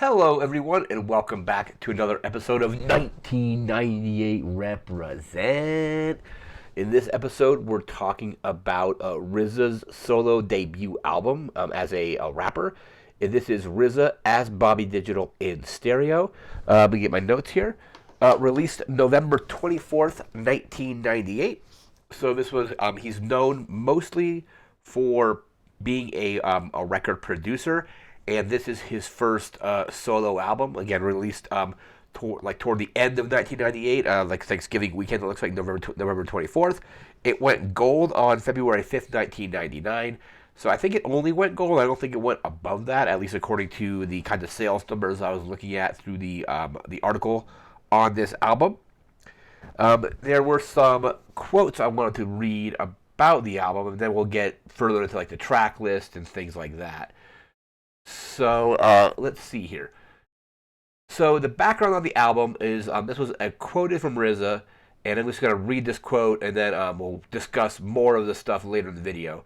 Hello, everyone, and welcome back to another episode of 1998 Represent. In this episode, we're talking about RZA's solo debut album as a rapper. And this is RZA as Bobby Digital in stereo. Let me get my notes here. Released November 24th, 1998. So this was, he's known mostly for being a record producer, and this is his first solo album. Again, released toward the end of 1998, like Thanksgiving weekend. It looks like November 24th. It went gold on February 5th, 1999. So I think it only went gold. I don't think it went above that, at least according to the kind of sales numbers I was looking at through the article on this album. There were some quotes I wanted to read about the album, and then we'll get further into like the track list and things like that. So let's see here. So the background on the album is this was a quoted from RZA, and I'm just going to read this quote, and then we'll discuss more of the stuff later in the video.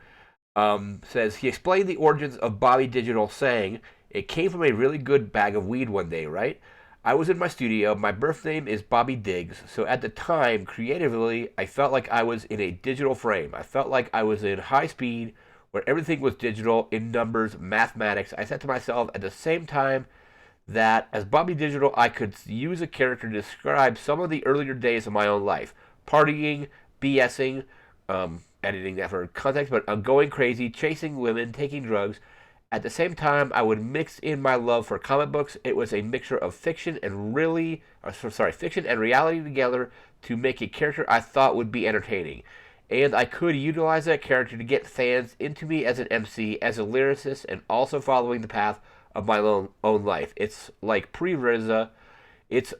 Says, he explained the origins of Bobby Digital, saying, "It came from a really good bag of weed one day, right? I was in my studio. My birth name is Bobby Diggs, so at the time, creatively, I felt like I was in a digital frame. I felt like I was in high speed, where everything was digital, in numbers, mathematics. I said to myself at the same time that as Bobby Digital, I could use a character to describe some of the earlier days of my own life. Partying, BSing, editing that for context, but going crazy, chasing women, taking drugs. At the same time, I would mix in my love for comic books. It was a mixture of fiction and fiction and reality together to make a character I thought would be entertaining. And I could utilize that character to get fans into me as an MC, as a lyricist, and also following the path of my own life. It's like pre-RZA. It's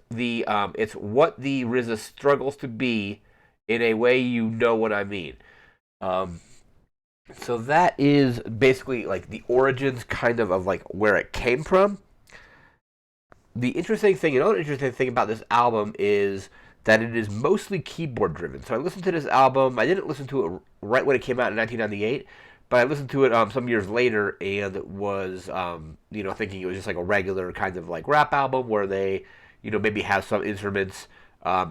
what the RZA struggles to be in a way you know what I mean. So that is basically like the origins kind of like where it came from. Another interesting thing about this album is that it is mostly keyboard driven. So I listened to this album. I didn't listen to it right when it came out in 1998, but I listened to it some years later and was, thinking it was just like a regular kind of like rap album where they, maybe have some instruments.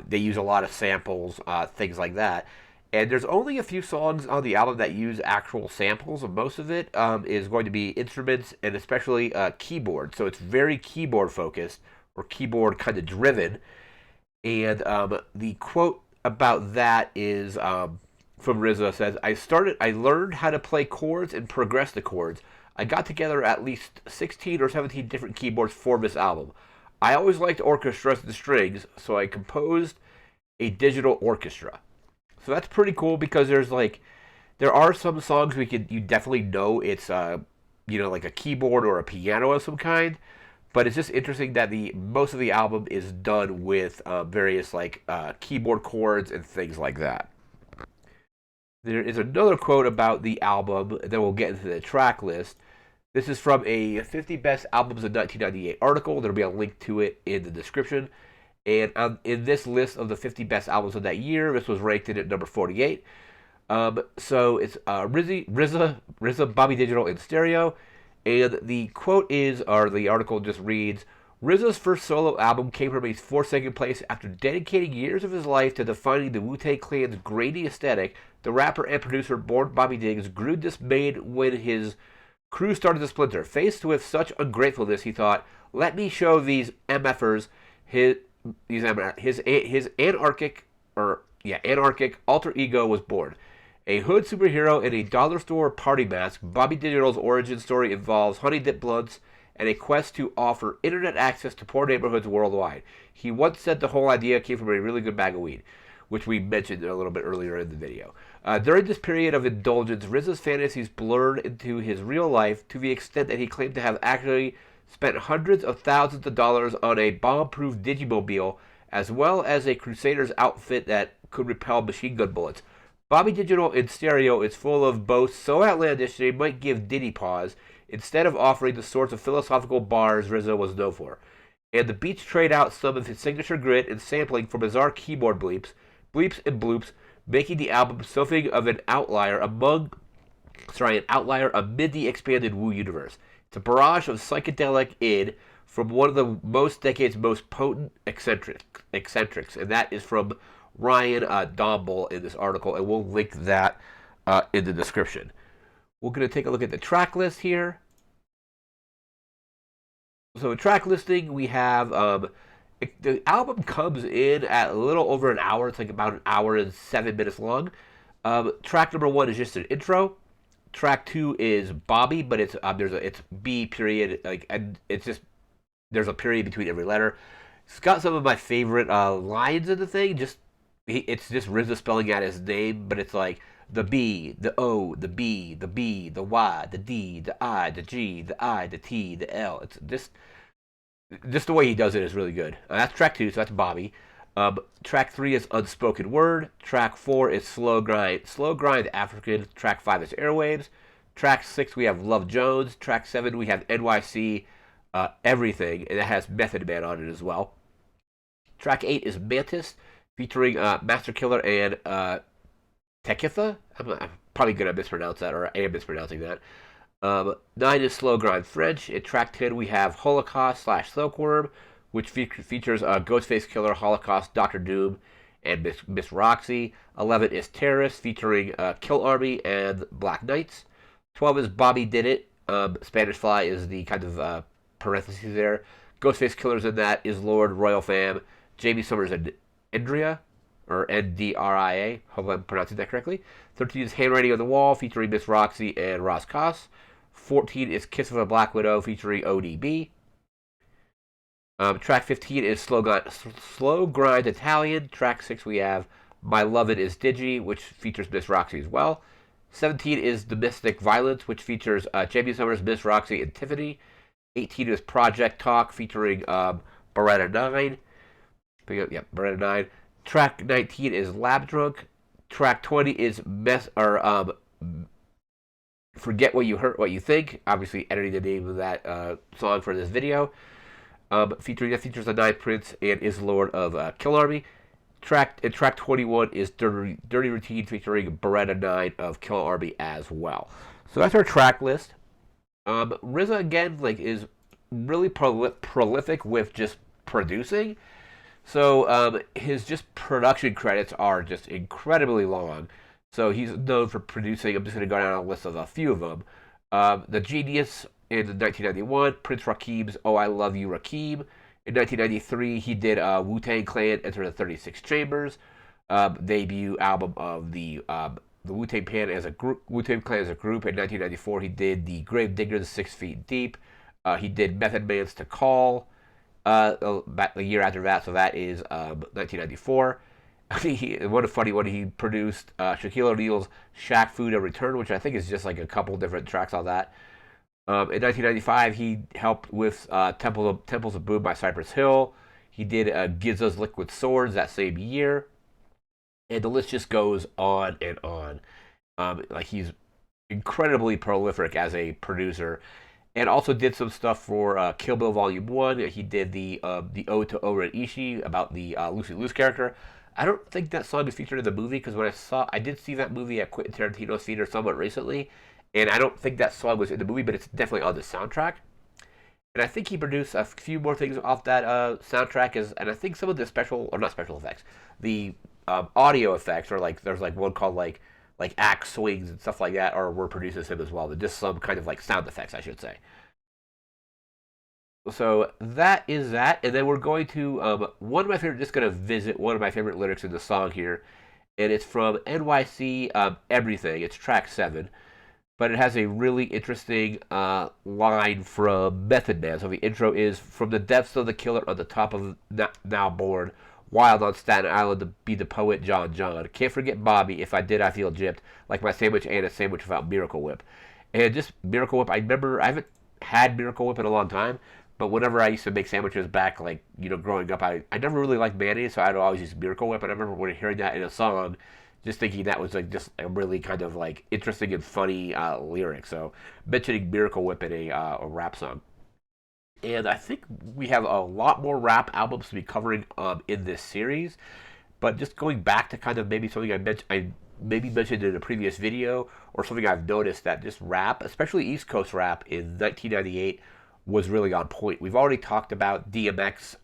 They use a lot of samples, things like that. And there's only a few songs on the album that use actual samples, and most of it is going to be instruments and especially keyboard. So it's very keyboard focused or keyboard kind of driven. And the quote about that is from RZA says, I learned how to play chords and progress the chords. I got together at least 16 or 17 different keyboards for this album. I always liked orchestras and strings, so I composed a digital orchestra. So that's pretty cool because there are some songs you definitely know it's like a keyboard or a piano of some kind, but it's just interesting that the most of the album is done with various keyboard chords and things like that. There is another quote about the album, and then we'll get into the track list. This is from a 50 Best Albums of 1998 article. There'll be a link to it in the description. And in this list of the 50 best albums of that year, this was ranked in at number 48. So it's RZA, Bobby Digital in stereo. And the quote is, or the article just reads, RZA's first solo album came from a 4th place after dedicating years of his life to defining the Wu-Tang Clan's grainy aesthetic. The rapper and producer born Bobby Diggs grew dismayed when his crew started to splinter. Faced with such ungratefulness, he thought, let me show these MFers his anarchic alter ego was born. A hood superhero in a dollar store party mask, Bobby Digital's origin story involves honey dip blunts and a quest to offer internet access to poor neighborhoods worldwide. He once said the whole idea came from a really good bag of weed, which we mentioned a little bit earlier in the video. During this period of indulgence, RZA's fantasies blurred into his real life to the extent that he claimed to have actually spent hundreds of thousands of dollars on a bomb-proof digimobile, as well as a Crusader's outfit that could repel machine gun bullets. Bobby Digital in stereo is full of boasts so outlandish they might give Diddy pause, instead of offering the sorts of philosophical bars RZA was known for. And the beats trade out some of his signature grit and sampling for bizarre keyboard bleeps and bloops, making the album something of an outlier amid the expanded Wu universe. It's a barrage of psychedelic id, from one of the decade's most potent eccentrics, and that is from Ryan Domble in this article, and we'll link that in the description. We're going to take a look at the track list here. So, a track listing, we have the album comes in at a little over an hour. It's like about an hour and 7 minutes long. Track number 1 is just an intro. Track 2 is Bobby, but it's B period, like, and it's just there's a period between every letter. It's got some of my favorite lines in the thing. It's just RZA spelling out his name, but it's like the B, the O, the B, the Y, the D, the I, the G, the I, the T, the L. It's just the way he does it is really good. That's track 2, so that's Bobby. Track 3 is Unspoken Word. Track 4 is Slow Grind African. Track 5 is Airwaves. Track 6 we have Love Jones. Track 7 we have NYC Everything, and it has Method Man on it as well. Track 8 is Mantis, featuring Master Killer and Tekitha. I'm probably going to mispronounce that, or I am mispronouncing that. 9 is Slow Grind French. In track 10 we have Holocaust / Silkworm, which features Ghostface Killer, Holocaust, Dr. Doom, and Miss Roxy. 11 is Terrorist, featuring Kill Army and Black Knights. 12 is Bobby Did It. Spanish Fly is the kind of parentheses there. Ghostface Killer's in that, is Lord, Royal Fam, Jamie Summers, and Indria, or Ndria. Hope I'm pronouncing that correctly. 13 is Handwriting on the Wall, featuring Miss Roxy and Ross Koss. 14 is Kiss of a Black Widow, featuring ODB. Track 15 is Slow Grind Italian. Track 6 we have My Lovin' is Digi, which features Miss Roxy as well. 17 is Domestic Violence, which features Jamie Summers, Miss Roxy, and Tiffany. 18 is Project Talk, featuring Beretta 9. Beretta 9. Track 19 is Lab Drunk. Track 20 is Forget What You Hurt, What You Think. Obviously editing the name of that song for this video. Features the Nine Prince and is Lord of Kill Army. Track 21 is Dirty Routine, featuring Beretta 9 of Kill Army as well. So that's our track list. RZA again is really prolific with just producing. So his just production credits are just incredibly long. So he's known for producing. I'm just going to go down a list of a few of them. The Genius in 1991, Prince Rakim's "Oh I Love You Rakim." In 1993, he did Wu-Tang Clan Enter the 36 Chambers, debut album of the Wu-Tang Clan as a group. In 1994, he did the Grave Diggers 6 Feet Deep. He did Method Man's To Call the year after that, so that is 1994. What a funny one. He produced Shaquille O'Neal's Shaq Fu to Return, which I think is just like a couple different tracks on that. In 1995, he helped with Temples of Boom by Cypress Hill. He did Gizzo's Liquid Swords that same year. And the list just goes on and on. He's incredibly prolific as a producer. And also did some stuff for Kill Bill Volume 1. He did the Ode to Oren Ishii about the Lucy Liu's character. I don't think that song is featured in the movie, because when I did see that movie at Quentin Tarantino's theater somewhat recently, and I don't think that song was in the movie, but it's definitely on the soundtrack. And I think he produced a few more things off that soundtrack, and I think some of the not special effects, the audio effects, or there's one called like axe swings and stuff like that, were produced as him as well. They're just some kind of sound effects, I should say. So that is that, and then we're going to one of my favorite. Just going to visit one of my favorite lyrics in the song here, and it's from NYC Everything. It's track 7, but it has a really interesting line from Method Man. So the intro is, "From the depths of the killer on the top of now born, wild on Staten Island to be the poet John. Can't forget Bobby. If I did, I feel gypped like my sandwich and a sandwich without Miracle Whip." And just Miracle Whip. I remember I haven't had Miracle Whip in a long time. But whenever I used to make sandwiches back, growing up, I never really liked mayonnaise, so I'd always use Miracle Whip. And I remember when hearing that in a song, just thinking that was just a really kind of interesting and funny lyric. So mentioning Miracle Whip in a rap song. And I think we have a lot more rap albums to be covering in this series. But just going back to kind of maybe something I maybe mentioned in a previous video, or something I've noticed, that just rap, especially East Coast rap in 1998, was really on point. We've already talked about DMX,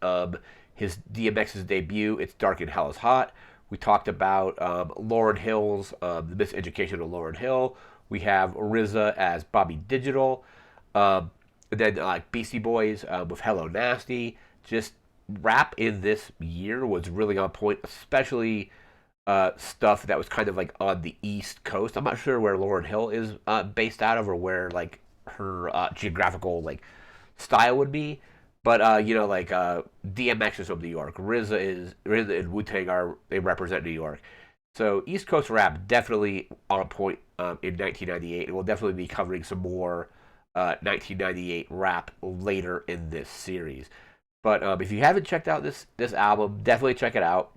his DMX's debut. It's Dark and Hell is Hot. We talked about Lauryn Hill's the miseducation of Lauryn Hill. We have RZA as Bobby Digital. And then Beastie Boys with Hello Nasty. Just rap in this year was really on point, especially stuff that was kind of like on the East Coast. I'm not sure where Lauryn Hill is based out of, or where like her geographical like style would be. But like DMX is from New York. RZA and Wu-Tang they represent New York. So East Coast rap definitely on point in 1998, and we'll definitely be covering some more 1998 rap later in this series. But if you haven't checked out this album, definitely check it out.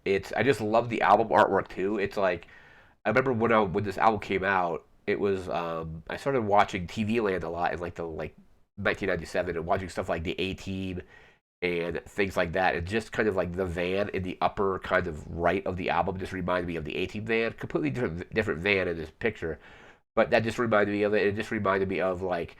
I just love the album artwork too. It's like I remember when this album came out, it was I started watching TV Land a lot in like the 1997 and watching stuff like the A Team and things like that. And just kind of like the van in the upper kind of right of the album just reminded me of the A Team van. Completely different van in this picture, but that just reminded me of it. It just reminded me of like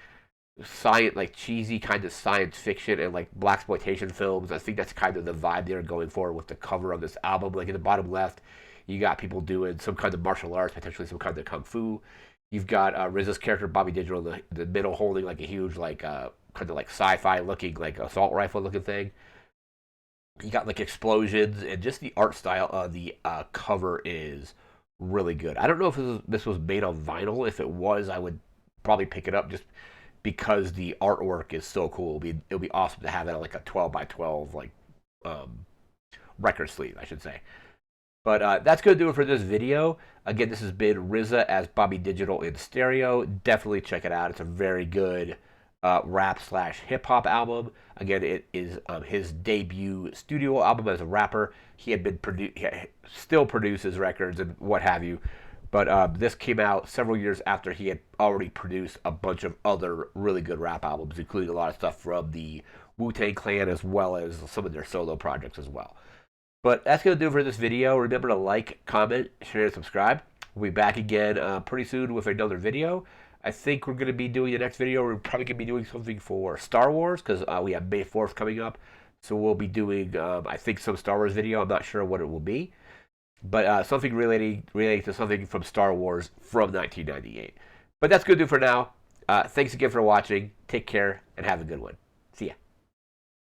science, like cheesy kind of science fiction and like blaxploitation films. I think that's kind of the vibe they're going for with the cover of this album. Like in the bottom left, you got people doing some kind of martial arts, potentially some kind of kung fu. You've got RZA's character Bobby Digital in the middle holding like a huge like kind of like sci-fi looking like assault rifle looking thing. You got like explosions, and just the art style of the cover is really good. I don't know if this was made on vinyl. If it was, I would probably pick it up just because the artwork is so cool. It'll be awesome to have it on like a 12 by 12 like record sleeve, I should say. But that's going to do it for this video. Again, this has been RZA as Bobby Digital in stereo. Definitely check it out. It's a very good rap slash hip hop album. Again, it is his debut studio album as a rapper. He had been still produces records and what have you. But this came out several years after he had already produced a bunch of other really good rap albums, including a lot of stuff from the Wu-Tang Clan as well as some of their solo projects as well. But that's going to do it for this video. Remember to like, comment, share, and subscribe. We'll be back again pretty soon with another video. I think we're going to be doing the next video. We're probably going to be doing something for Star Wars because we have May 4th coming up. So we'll be doing, I think, some Star Wars video. I'm not sure what it will be. But something relating to something from Star Wars from 1998. But that's going to do for now. Thanks again for watching. Take care and have a good one.